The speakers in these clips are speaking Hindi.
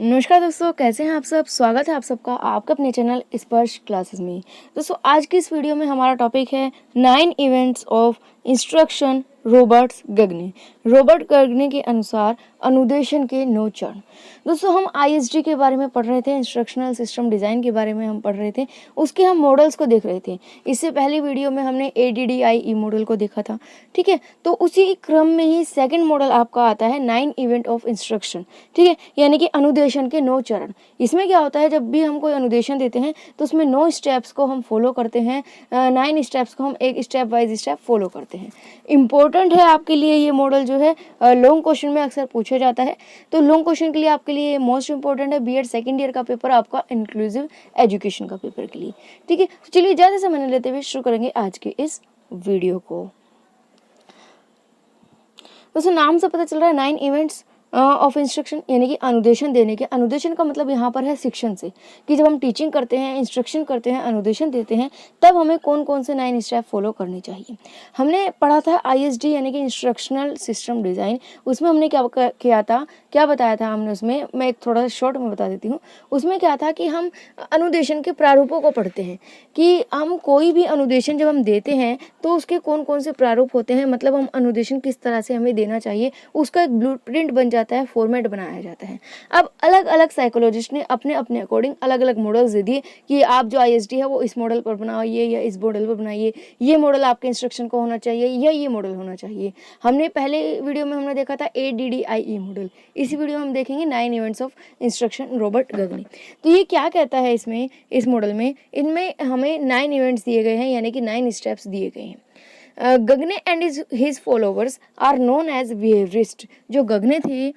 नमस्कार दोस्तों, कैसे हैं आप सब। स्वागत है आप सबका आपका अपने चैनल स्पर्श क्लासेस में। दोस्तों आज की इस वीडियो में हमारा टॉपिक है 9 events of instruction Robert Gagne. Robert Gagne के अनुसार अनुदेशन के 9 चरण। दोस्तों हम आईएसडी के बारे में पढ़ रहे थे, इंस्ट्रक्शनल सिस्टम डिज़ाइन के बारे में हम पढ़ रहे थे, उसके हम मॉडल्स को देख रहे थे। इससे पहले वीडियो में हमने ADDIE मॉडल को देखा था, ठीक है। तो उसी क्रम में ही सेकंड मॉडल आपका आता है 9 इवेंट ऑफ इंस्ट्रक्शन, ठीक है, यानी कि अनुदेशन के 9 चरण। इसमें क्या होता है, जब भी हम कोई अनुदेशन देते हैं तो उसमें 9 स्टेप्स को हम फॉलो करते हैं, 9 स्टेप्स को हम एक स्टेप बाइज स्टेप फॉलो करते हैं। इम्पोर्टेंट है आपके लिए ये मॉडल जो है, लॉन्ग क्वेश्चन में अक्सर पूछा जाता है। तो लॉन्ग क्वेश्चन के लिए आपके लिए मोस्ट इंपॉर्टेंट है बीएड सेकेंड ईयर का पेपर, आपका इंक्लूसिव एजुकेशन का पेपर के लिए, ठीक है। तो चलिए ज़्यादा समय नहीं लेते हुए शुरू करेंगे आज के इस वीडियो को। दोस्तों नाम से पता चल रहा है 9 इवेंट्स ऑफ इंस्ट्रक्शन, यानी कि अनुदेशन देने के। अनुदेशन का मतलब यहाँ पर है शिक्षण से, कि जब हम टीचिंग करते हैं, इंस्ट्रक्शन करते हैं, अनुदेशन देते हैं, तब हमें कौन कौन से 9 स्टेप फॉलो करने चाहिए। हमने पढ़ा था ISD यानी कि इंस्ट्रक्शनल सिस्टम डिज़ाइन। उसमें हमने क्या किया था, क्या बताया था हमने उसमें, मैं एक थोड़ा शॉर्ट में बता देती हूँ। उसमें क्या था कि हम अनुदेशन के प्रारूपों को पढ़ते हैं, कि हम कोई भी अनुदेशन जब हम देते हैं तो उसके कौन कौन से प्रारूप होते हैं, मतलब हम अनुदेशन किस तरह से हमें देना चाहिए, उसका एक ब्लूप्रिंट बन जाता है, फॉर्मेट बनाया जाता है। अब अलग अलग साइकोलॉजिस्ट ने अपने अपने अकॉर्डिंग अलग अलग मॉडल्स दे दिए कि आप जो ISD है वो इस मॉडल पर बनाइए या इस मॉडल पर बनाइए, ये मॉडल आपके इंस्ट्रक्शन को होना चाहिए या ये मॉडल होना चाहिए। हमने पहले वीडियो में हमने देखा था ADDIE मॉडल, इसी वीडियो में हम देखेंगे 9 इवेंट्स ऑफ इंस्ट्रक्शन रॉबर्ट गगने। तो ये क्या कहता है इसमें, इस मॉडल में, इनमें हमें 9 इवेंट्स दिए गए हैं, यानी कि 9 स्टेप्स दिए गए हैं। Gagne and his followers are known as behaviourist. जो गगने थे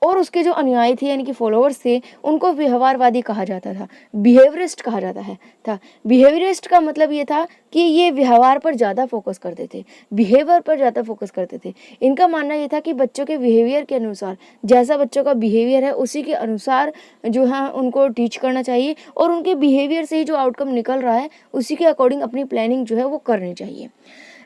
और उसके जो अनुयायी थे यानी कि फॉलोवर्स थे, उनको व्यवहारवादी कहा जाता था, बिहेवियरिस्ट कहा जाता है था। बिहेवियरिस्ट का मतलब ये था कि ये व्यवहार पर ज़्यादा फोकस करते थे, बिहेवियर पर ज़्यादा फोकस करते थे। इनका मानना ये था कि बच्चों के बिहेवियर के अनुसार, जैसा बच्चों का बिहेवियर है उसी के अनुसार जो है उनको टीच करना चाहिए, और उनके बिहेवियर से ही जो आउटकम निकल रहा है उसी के अकॉर्डिंग अपनी प्लानिंग जो है वो करनी चाहिए।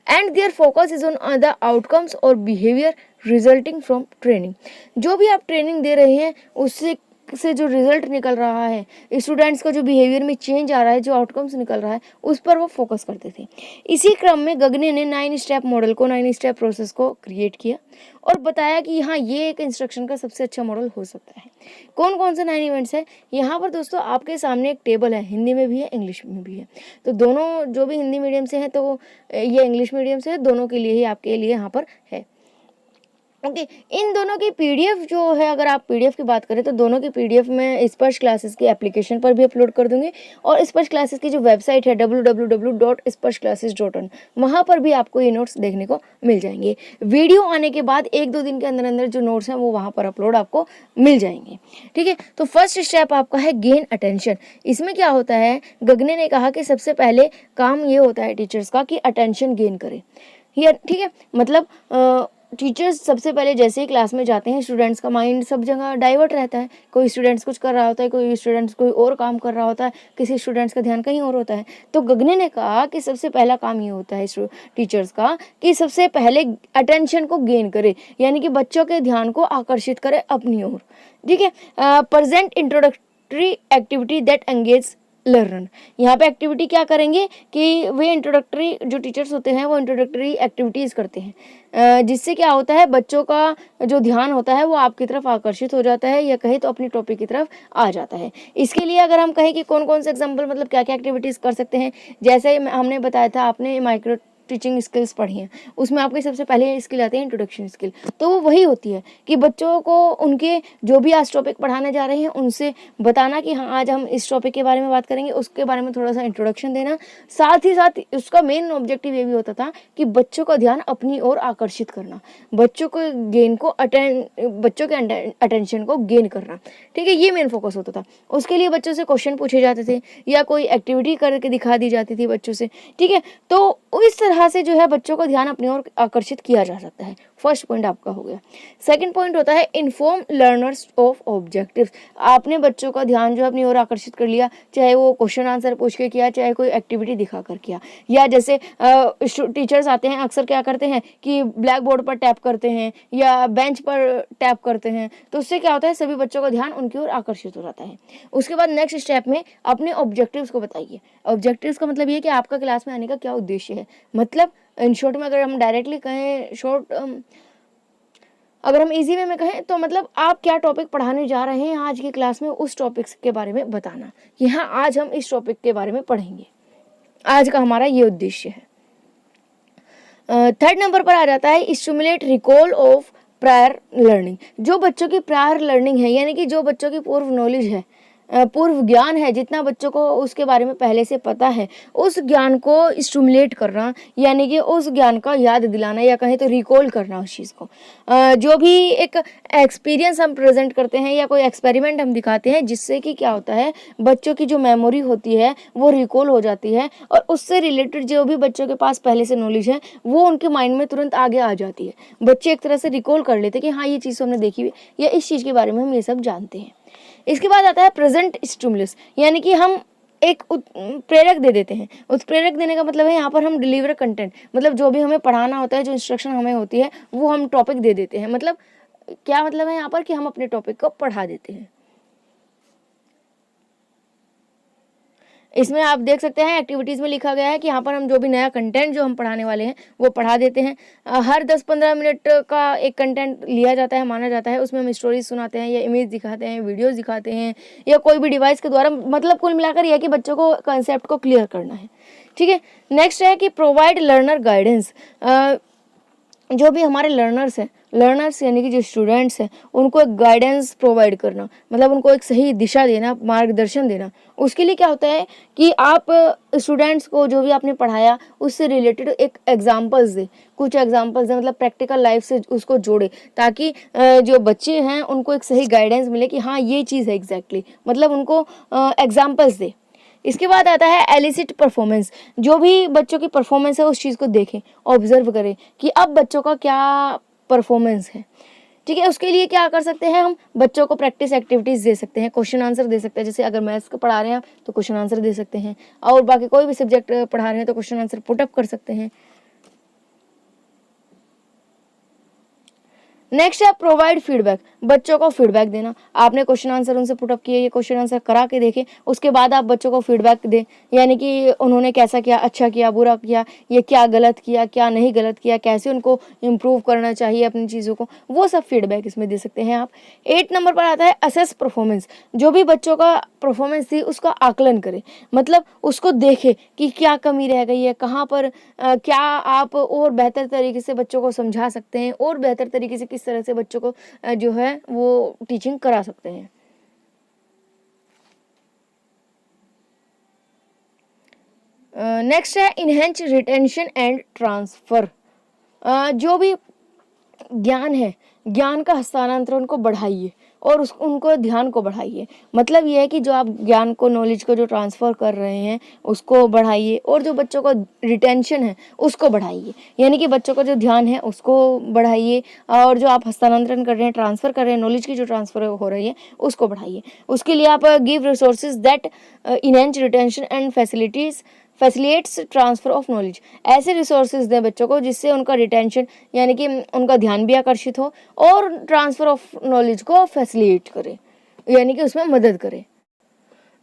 And their focus is on the outcomes और बिहेवियर रिजल्टिंग फ्रॉम ट्रेनिंग। जो भी आप ट्रेनिंग दे रहे हैं उससे जो रिजल्ट निकल रहा है, स्टूडेंट्स का जो बिहेवियर में चेंज आ रहा है, जो आउटकम्स निकल रहा है, उस पर वो फोकस करते थे। इसी क्रम में गगने ने 9 स्टेप मॉडल को, 9 स्टेप प्रोसेस को क्रिएट किया और बताया कि हाँ ये एक इंस्ट्रक्शन का सबसे अच्छा मॉडल हो सकता है। कौन कौन से 9 इवेंट्स है यहाँ पर दोस्तों आपके सामने एक टेबल है, हिंदी में भी है इंग्लिश में भी है। तो दोनों, जो भी हिंदी मीडियम से है तो ये इंग्लिश मीडियम से है, दोनों के लिए ही आपके लिए यहाँ पर है। ओके, इन दोनों की PDF जो है, अगर आप PDF की बात करें तो दोनों की PDF में स्पर्श क्लासेस की एप्लीकेशन पर भी अपलोड कर दूंगी, और स्पर्श क्लासेस की जो वेबसाइट है www.sparshclasses.in, वहाँ पर भी आपको ये नोट्स देखने को मिल जाएंगे। वीडियो आने के बाद 1-2 दिन के अंदर अंदर जो नोट्स हैं वो वहाँ पर अपलोड आपको मिल जाएंगे, ठीक है। तो फर्स्ट स्टेप आपका है गेन अटेंशन। इसमें क्या होता है, गगने ने कहा कि सबसे पहले काम ये होता है टीचर्स का कि अटेंशन गेन करें, ये ठीक है। मतलब टीचर्स सबसे पहले जैसे ही क्लास में जाते हैं, स्टूडेंट्स का माइंड सब जगह डाइवर्ट रहता है, कोई स्टूडेंट्स कुछ कर रहा होता है, कोई स्टूडेंट्स कोई और काम कर रहा होता है, किसी स्टूडेंट्स का ध्यान कहीं और होता है। तो गगने ने कहा कि सबसे पहला काम ये होता है टीचर्स का कि सबसे पहले अटेंशन को गेन करे, यानी कि बच्चों के ध्यान को आकर्षित करे अपनी ओर, ठीक है। Present introductory activity that engage learner. यहाँ पे एक्टिविटी क्या करेंगे कि वे इंट्रोडक्टरी, जो टीचर्स होते हैं वो इंट्रोडक्टरी एक्टिविटीज़ करते हैं, जिससे क्या होता है, बच्चों का जो ध्यान होता है वो आपकी तरफ आकर्षित हो जाता है, या कहे तो अपनी टॉपिक की तरफ आ जाता है। इसके लिए अगर हम कहें कि कौन कौन से एग्जाम्पल, मतलब क्या क्या एक्टिविटीज़ कर सकते हैं, जैसे हमने बताया था, आपने माइक्रो टीचिंग स्किल्स पढ़ी हैं, उसमें आपकी सबसे पहले स्किल आती है इंट्रोडक्शन स्किल। तो वो वही होती है कि बच्चों को उनके जो भी आज टॉपिक पढ़ाने जा रहे हैं उनसे बताना कि हाँ आज हम इस टॉपिक के बारे में बात करेंगे, उसके बारे में थोड़ा सा इंट्रोडक्शन देना। साथ ही साथ उसका मेन ऑब्जेक्टिव ये भी होता था कि बच्चों का ध्यान अपनी ओर आकर्षित करना, बच्चों के अटेंशन को गेन करना, ठीक है। ये मेन फोकस होता था। उसके लिए बच्चों से क्वेश्चन पूछे जाते थे या कोई एक्टिविटी करके दिखा दी जाती थी बच्चों से, ठीक है। तो इस तरह से जो है बच्चों का ध्यान अपनी ओर आकर्षित किया जा सकता है। फर्स्ट पॉइंट आपका हो गया। सेकंड पॉइंट होता है इन्फॉर्म लर्नर्स ऑफ ऑब्जेक्टिव्स। आपने बच्चों का ध्यान जो अपनी ओर आकर्षित कर लिया, चाहे वो क्वेश्चन आंसर पूछ के किया, चाहे कोई एक्टिविटी दिखा कर किया, या जैसे टीचर्स आते हैं अक्सर क्या करते हैं कि ब्लैक बोर्ड पर टैप करते हैं या बेंच पर टैप करते हैं, तो उससे क्या होता है सभी बच्चों का ध्यान उनकी ओर आकर्षित हो जाता है। उसके बाद नेक्स्ट स्टेप में अपने ऑब्जेक्टिव्स को बताइए। ऑब्जेक्टिव्स का मतलब ये कि आपका क्लास में आने का क्या उद्देश्य है। मतलब इन शॉर्ट में अगर हम डायरेक्टली कहें, अगर हम इजी वे में कहें तो मतलब आप क्या टॉपिक पढ़ाने जा रहे हैं आज की क्लास में, उस टॉपिक के बारे में बताना कि हाँ आज हम इस टॉपिक के बारे में पढ़ेंगे, आज का हमारा ये उद्देश्य है। थर्ड नंबर पर आ जाता है stimulate recall of prior learning. जो बच्चों की प्रायर लर्निंग है, यानी कि जो बच्चों की पूर्व नॉलेज है, पूर्व ज्ञान है, जितना बच्चों को उसके बारे में पहले से पता है, उस ज्ञान को स्टिमुलेट करना, यानी कि उस ज्ञान का याद दिलाना या कहें तो रिकॉल करना उस चीज़ को। जो भी एक एक्सपीरियंस हम प्रेजेंट करते हैं या कोई एक्सपेरिमेंट हम दिखाते हैं, जिससे कि क्या होता है बच्चों की जो मेमोरी होती है वो रिकॉल हो जाती है और उससे रिलेटेड जो भी बच्चों के पास पहले से नॉलेज है वो उनके माइंड में तुरंत आगे आ जाती है। बच्चे एक तरह से रिकॉल कर लेते हैं कि हाँ ये चीज़ तो हमने देखी हुई या इस चीज़ के बारे में हम ये सब जानते हैं। इसके बाद आता है प्रेजेंट स्टिमुलस, यानी कि हम एक प्रेरक दे देते हैं। उत्प्रेरक देने का मतलब है यहाँ पर हम डिलीवर कंटेंट, मतलब जो भी हमें पढ़ाना होता है, जो इंस्ट्रक्शन हमें होती है वो हम टॉपिक दे देते हैं। मतलब क्या मतलब है यहाँ पर कि हम अपने टॉपिक को पढ़ा देते हैं। इसमें आप देख सकते हैं एक्टिविटीज़ में लिखा गया है कि यहाँ पर हम जो भी नया कंटेंट जो हम पढ़ाने वाले हैं वो पढ़ा देते हैं। हर 10-15 मिनट का एक कंटेंट लिया जाता है, माना जाता है, उसमें हम स्टोरीज सुनाते हैं या इमेज दिखाते हैं, वीडियोस दिखाते हैं या कोई भी डिवाइस के द्वारा, मतलब कुल मिलाकर यह कि बच्चों को कंसेप्ट को क्लियर करना है। ठीक है, नेक्स्ट है कि प्रोवाइड लर्नर गाइडेंस। जो भी हमारे लर्नर्स यानी कि जो स्टूडेंट्स हैं उनको एक गाइडेंस प्रोवाइड करना, मतलब उनको एक सही दिशा देना, मार्गदर्शन देना। उसके लिए क्या होता है कि आप स्टूडेंट्स को जो भी आपने पढ़ाया उससे रिलेटेड एक एग्जांपल्स दे, कुछ एग्जांपल्स दें, मतलब प्रैक्टिकल लाइफ से उसको जोड़े, ताकि जो बच्चे हैं उनको एक सही गाइडेंस मिले कि हाँ ये चीज़ है एग्जैक्टली, मतलब उनको एग्जाम्पल्स दे। इसके बाद आता है एलिसिट परफॉर्मेंस। जो भी बच्चों की परफॉर्मेंस है उस चीज़ को देखें, ऑब्जर्व करें कि अब बच्चों का क्या परफॉर्मेंस है। ठीक है, उसके लिए क्या कर सकते हैं हम बच्चों को प्रैक्टिस एक्टिविटीज़ दे सकते हैं, क्वेश्चन आंसर दे सकते हैं। जैसे अगर मैथ्स को पढ़ा रहे हैं तो क्वेश्चन आंसर दे सकते हैं, और बाकी कोई भी सब्जेक्ट पढ़ा रहे हैं तो क्वेश्चन आंसर पुटअप कर सकते हैं। नेक्स्ट है प्रोवाइड फीडबैक। बच्चों को फीडबैक देना। आपने क्वेश्चन आंसर उनसे पुटअप किए, ये क्वेश्चन आंसर करा के देखें, उसके बाद आप बच्चों को फीडबैक दें, यानी कि उन्होंने कैसा किया, अच्छा किया, बुरा किया, ये क्या गलत किया, क्या नहीं गलत किया, कैसे उनको इम्प्रूव करना चाहिए अपनी चीज़ों को, वो सब फीडबैक इसमें दे सकते हैं आप। 8 नंबर पर आता है असेस परफॉर्मेंस। जो भी बच्चों का परफॉर्मेंस थी उसका आकलन करें, मतलब उसको देखें कि क्या कमी रह गई है, कहाँ पर क्या आप और बेहतर तरीके से बच्चों को समझा सकते हैं, और बेहतर तरीके से किस तरह से बच्चों को जो है वो टीचिंग करा सकते हैं। नेक्स्ट है इनहेंस रिटेंशन एंड ट्रांसफर। जो भी ज्ञान है, ज्ञान का हस्तांतरण को बढ़ाइए और उनको ध्यान को बढ़ाइए। मतलब ये है कि जो आप ज्ञान को, नॉलेज को जो ट्रांसफ़र कर रहे हैं उसको बढ़ाइए, और जो बच्चों का रिटेंशन है उसको बढ़ाइए, यानी कि बच्चों का जो ध्यान है उसको बढ़ाइए, और जो आप हस्तांतरण कर रहे हैं, ट्रांसफ़र कर रहे हैं, नॉलेज की जो ट्रांसफ़र हो रही है उसको बढ़ाइए। उसके लिए आप give resources that enhance retention and facilitates transfer of knowledge. ऐसे रिसोर्सेज दें बच्चों को जिससे उनका रिटेंशन, यानी कि उनका ध्यान भी आकर्षित हो, और ट्रांसफ़र ऑफ नॉलेज को फैसिलिटेट करे, यानी कि उसमें मदद करे।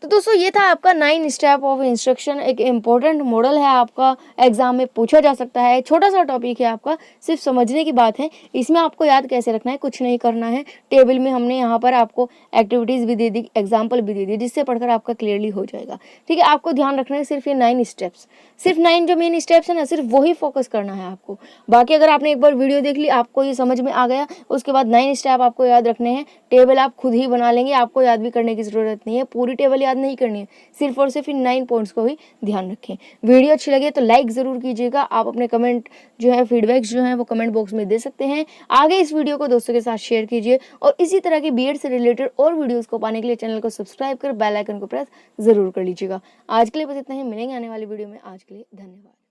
तो दोस्तों ये था आपका 9 स्टेप ऑफ इंस्ट्रक्शन। एक इम्पोर्टेंट मॉडल है, आपका एग्जाम में पूछा जा सकता है, छोटा सा टॉपिक है आपका, सिर्फ समझने की बात है। इसमें आपको याद कैसे रखना है, कुछ नहीं करना है। टेबल में हमने यहाँ पर आपको एक्टिविटीज़ भी दे दी, एग्जाम्पल भी दे दी, जिससे पढ़कर आपका क्लियरली हो जाएगा। ठीक है, आपको ध्यान रखना है सिर्फ ये 9 स्टेप्स, सिर्फ 9 जो मेन स्टेप्स है ना, सिर्फ वही फोकस करना है आपको। बाकी अगर आपने एक बार वीडियो देख ली, आपको ये समझ में आ गया, उसके बाद 9 स्टेप आपको याद रखने हैं। टेबल आप खुद ही बना लेंगे, आपको याद भी करने की ज़रूरत नहीं है, पूरी टेबल याद नहीं करनी है, सिर्फ और सिर्फ इन 9 पॉइंट्स को ही ध्यान रखें। वीडियो अच्छी लगे तो लाइक ज़रूर कीजिएगा। आप अपने कमेंट जो है, फीडबैक्स जो हैं वो कमेंट बॉक्स में दे सकते हैं। आगे इस वीडियो को दोस्तों के साथ शेयर कीजिए, और इसी तरह की बीएड से रिलेटेड और वीडियोज़ को पाने के लिए चैनल को सब्सक्राइब कर बेल आइकन को प्रेस ज़रूर कर लीजिएगा। आज के लिए बस इतना ही, मिलेंगे आने वाली वीडियो में। आज के लिए धन्यवाद।